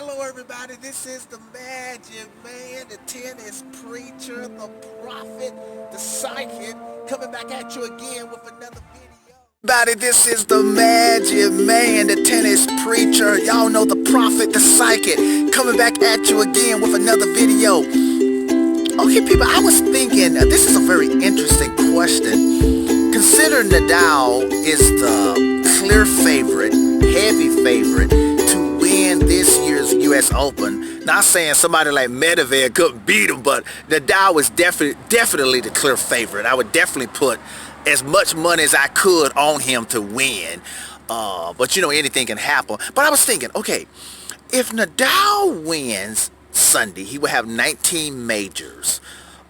Hello everybody, this is the Magic Man, the tennis preacher, the prophet, the psychic, coming back at you again with another video. Everybody, this is the Magic Man, the tennis preacher, y'all know the prophet, the psychic, coming back at you again with another video. Okay people, I was thinking, this is a very interesting question. Consider Nadal is the clear favorite, heavy favorite to win this year's U.S. Open. Not saying somebody like Medvedev couldn't beat him, but Nadal was definitely the clear favorite. I would definitely put as much money as I could on him to win. But you know, anything can happen. But I was thinking, okay, if Nadal wins Sunday, he will have 19 majors.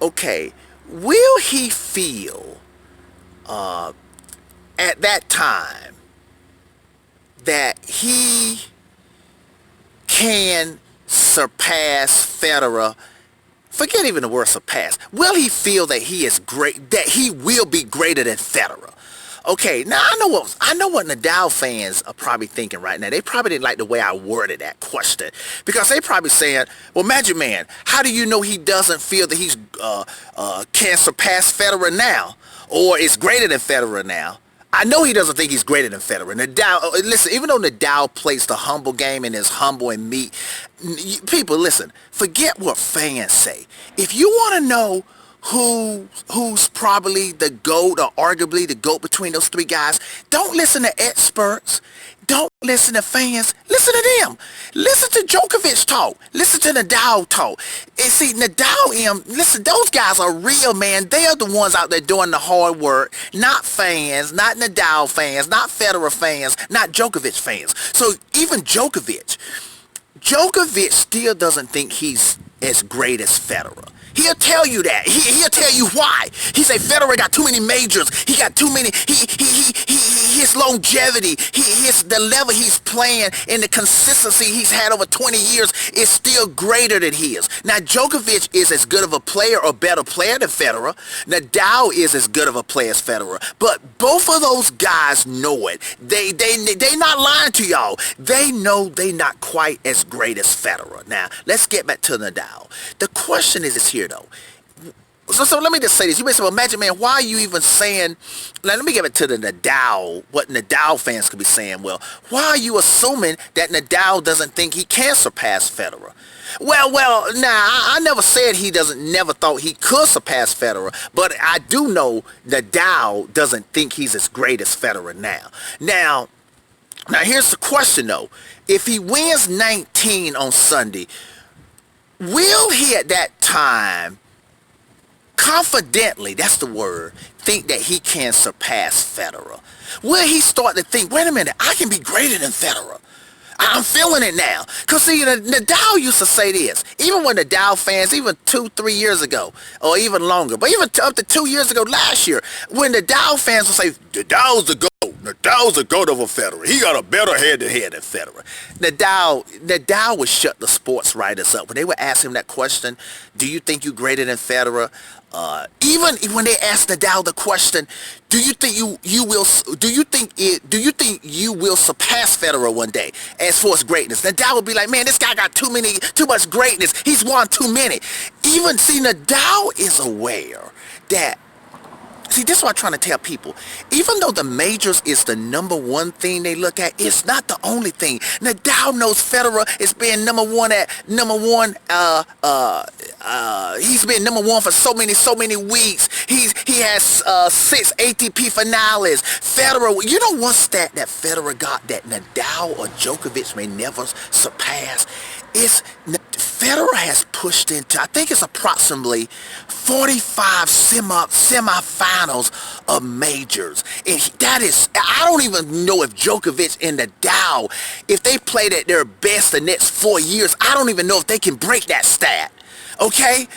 Okay, will he feel at that time that he can surpass Federer? Forget even the word surpass. Will he feel that he is great, that he will be greater than Federer? Okay, now I know what Nadal fans are probably thinking right now. They probably didn't like the way I worded that question, because they probably saying, "Well, Magic Man, how do you know he doesn't feel that he's can surpass Federer now, or is greater than Federer now?" I know he doesn't think he's greater than Federer. Nadal, listen, even though Nadal plays the humble game and is humble and meek, people, listen, forget what fans say. If you want to know who's probably the GOAT or arguably the GOAT between those three guys, don't listen to experts. Don't listen to fans. Listen to them. Listen to Djokovic talk. Listen to Nadal talk. And see, Nadal, listen, those guys are real, man. They are the ones out there doing the hard work. Not fans, not Nadal fans, not Federer fans, not Djokovic fans. So even Djokovic still doesn't think he's as great as Federer. He'll tell you that. He'll tell you why. He say Federer got too many majors. He got too many. His longevity, the level he's playing, and the consistency he's had over 20 years is still greater than his. Now Djokovic is as good of a player or better player than Federer. Nadal is as good of a player as Federer. But both of those guys know it. They not lying to y'all. They know they not quite as great as Federer. Now let's get back to Nadal. The question is here though. So let me just say this. You may say, well, Magic Man, why are you even saying, now let me give it to the Nadal, what Nadal fans could be saying. Well, why are you assuming that Nadal doesn't think he can surpass Federer? Well, I never said never thought he could surpass Federer, but I do know Nadal doesn't think he's as great as Federer now. Now here's the question though. If he wins 19 on Sunday, will he at that time confidently, that's the word, think that he can surpass Federer? Will he start to think, wait a minute, I can be greater than Federer? I'm feeling it now. Because see, Nadal used to say this. Even when Nadal fans, even 2-3 years ago, or even longer, but even up to 2 years ago last year, when Nadal fans would say, Nadal's the GOAT. Nadal's the GOAT over Federer. He got a better head-to-head than Federer. Nadal would shut the sports writers up. When they would ask him that question, do you think you're greater than Federer? Even when they asked Nadal the question, do you think you will surpass Federer one day as far as greatness? Nadal would be like, man, this guy got too much greatness. He's won too many. Even see, Nadal is aware that. See, this is what I'm trying to tell people. Even though the majors is the number one thing they look at, it's not the only thing. Nadal knows Federer is being number one. He's been number one for so many weeks. He has 6 ATP finales. Federer, you know one stat that Federer got that Nadal or Djokovic may never surpass? Is Federer has pushed into, I think it's approximately 45 semifinals of majors. And that is, I don't even know if Djokovic and Nadal, if they played at their best the next 4 years, I don't even know if they can break that stat. Okay?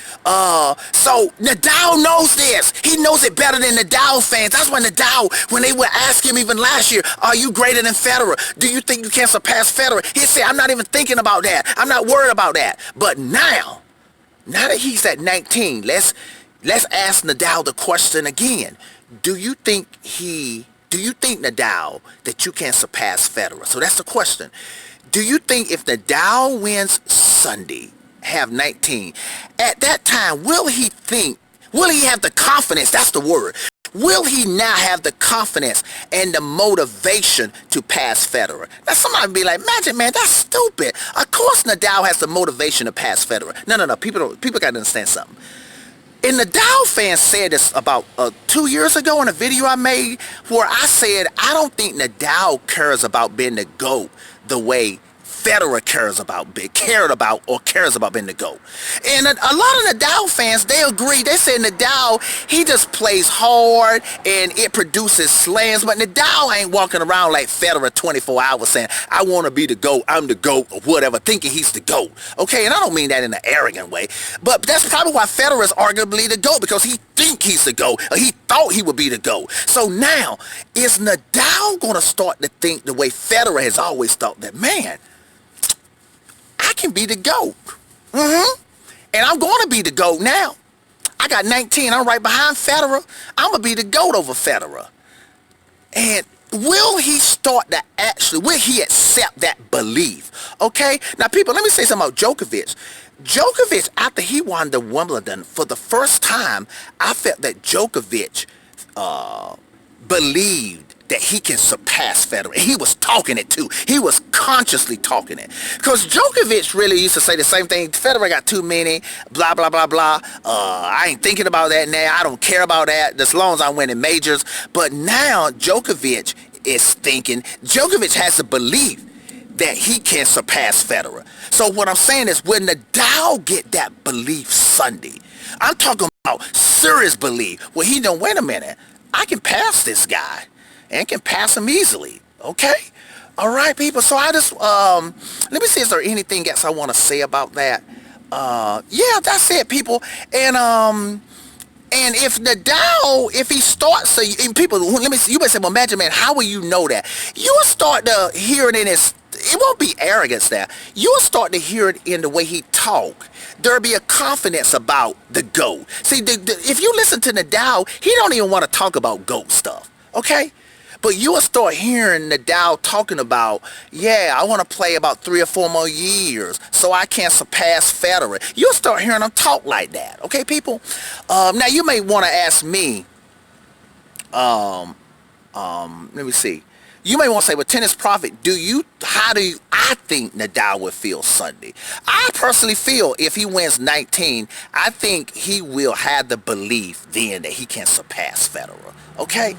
So Nadal knows this. He knows it better than Nadal fans. That's why Nadal, when they would ask him even last year, are you greater than Federer? Do you think you can surpass Federer? He'd say, I'm not even thinking about that. I'm not worried about that. But now that he's at 19, let's ask Nadal the question again. Do you think Nadal, that you can surpass Federer? So that's the question. Do you think if Nadal wins Sunday, have 19, at that time, will he have the confidence, that's the word, will he now have the confidence and the motivation to pass Federer? Now somebody be like, Magic Man, that's stupid. Of course Nadal has the motivation to pass Federer. No, people got to understand something. And Nadal fans said this about 2 years ago in a video I made where I said I don't think Nadal cares about being the GOAT the way Federer cares about being the GOAT. And a lot of Nadal fans, they agree. They say Nadal, he just plays hard and it produces slams. But Nadal ain't walking around like Federer 24 hours saying, I want to be the GOAT, I'm the GOAT, or whatever, thinking he's the GOAT. Okay, and I don't mean that in an arrogant way. But that's probably why Federer is arguably the GOAT, because he think he's the GOAT, or he thought he would be the GOAT. So now, is Nadal going to start to think the way Federer has always thought, that, man, I can be the GOAT. And I'm going to be the GOAT now. I got 19. I'm right behind Federer. I'm going to be the GOAT over Federer. And will he start to will he accept that belief? Okay? Now, people, let me say something about Djokovic. Djokovic, after he won the Wimbledon, for the first time, I felt that Djokovic believed that he can surpass Federer. And he was talking it too. He was consciously talking it. Because Djokovic really used to say the same thing. Federer got too many, blah, blah, blah, blah. I ain't thinking about that now. I don't care about that as long as I'm winning majors. But now Djokovic is thinking, Djokovic has a belief that he can surpass Federer. So what I'm saying is, when Nadal get that belief Sunday, I'm talking about serious belief, where he know, wait a minute, I can pass this guy. And can pass him easily. Okay? All right, people. So I just, let me see, is there anything else I want to say about that? Yeah, that's it, people. And if Nadal, if he starts, and people, let me see, you might say, well, Magic Man, how will you know that? You'll start to hear it in his, it won't be arrogance there. You'll start to hear it in the way he talk. There'll be a confidence about the GOAT. See, if you listen to Nadal, he don't even want to talk about GOAT stuff. Okay? But you will start hearing Nadal talking about, yeah, I want to play about 3 or 4 more years so I can surpass Federer. You'll start hearing him talk like that. Okay, people? Now, you may want to ask me, let me see. You may want to say, well, Tennis Prophet, I think Nadal would feel Sunday. I personally feel if he wins 19, I think he will have the belief then that he can surpass Federer. Okay?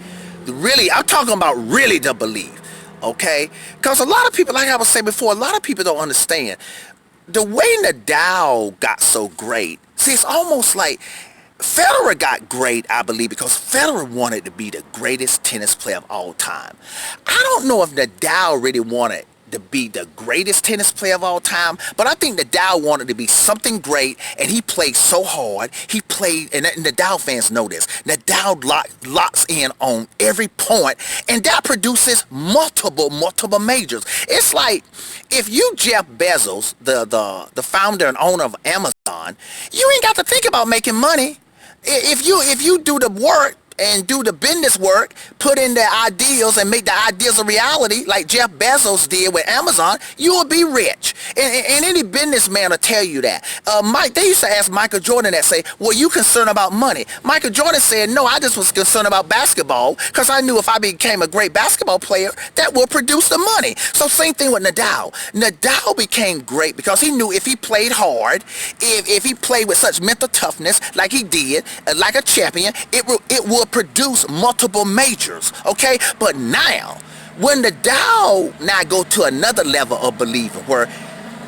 Really, I'm talking about really the belief, okay? Because a lot of people, like I was saying before, a lot of people don't understand. The way Nadal got so great, see, it's almost like Federer got great, I believe, because Federer wanted to be the greatest tennis player of all time. I don't know if Nadal really wanted to be the greatest tennis player of all time, but I think Nadal wanted to be something great, and he played so hard. He played, and Nadal fans know this, Nadal locks in on every point, and that produces multiple majors. It's like, if you Jeff Bezos, the founder and owner of Amazon, you ain't got to think about making money. If you do the work, and do the business work, put in the ideals and make the ideals a reality like Jeff Bezos did with Amazon, you will be rich. And any businessman will tell you that. They used to ask Michael Jordan that, say, well, you concerned about money? Michael Jordan said, no, I just was concerned about basketball because I knew if I became a great basketball player, that would produce the money. So same thing with Nadal. Nadal became great because he knew if he played hard, if he played with such mental toughness like he did, like a champion, it would produce multiple majors, okay? But now, when Nadal now go to another level of believing, where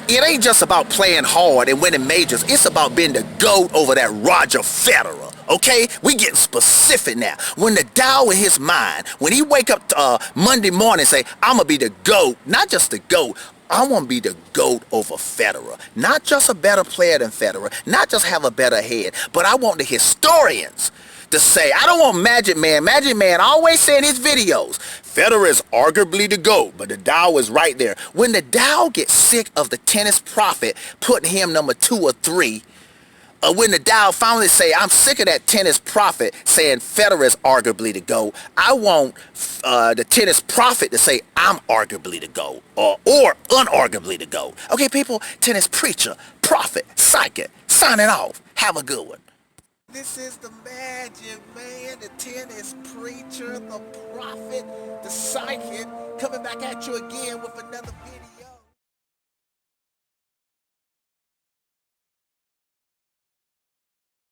it ain't just about playing hard and winning majors, it's about being the GOAT over that Roger Federer, okay? We getting specific now. When Nadal in his mind, when he wake up Monday morning and say, I'm gonna be the GOAT, not just the GOAT, I want to be the GOAT over Federer. Not just a better player than Federer, not just have a better head, but I want the historians to say, I don't want Magic Man. Magic Man always say in his videos, Federer is arguably the GOAT, but Nadal is right there. When Nadal gets sick of the Tennis Prophet putting him number 2 or 3, when Nadal finally say, I'm sick of that tennis prophet saying Federer is arguably the GOAT, I want the tennis prophet to say I'm arguably the GOAT, or unarguably the GOAT. Okay, people, tennis preacher, prophet, psychic, signing off. Have a good one. This is the magic man, the tennis preacher, the prophet, the psychic, coming back at you again with another video.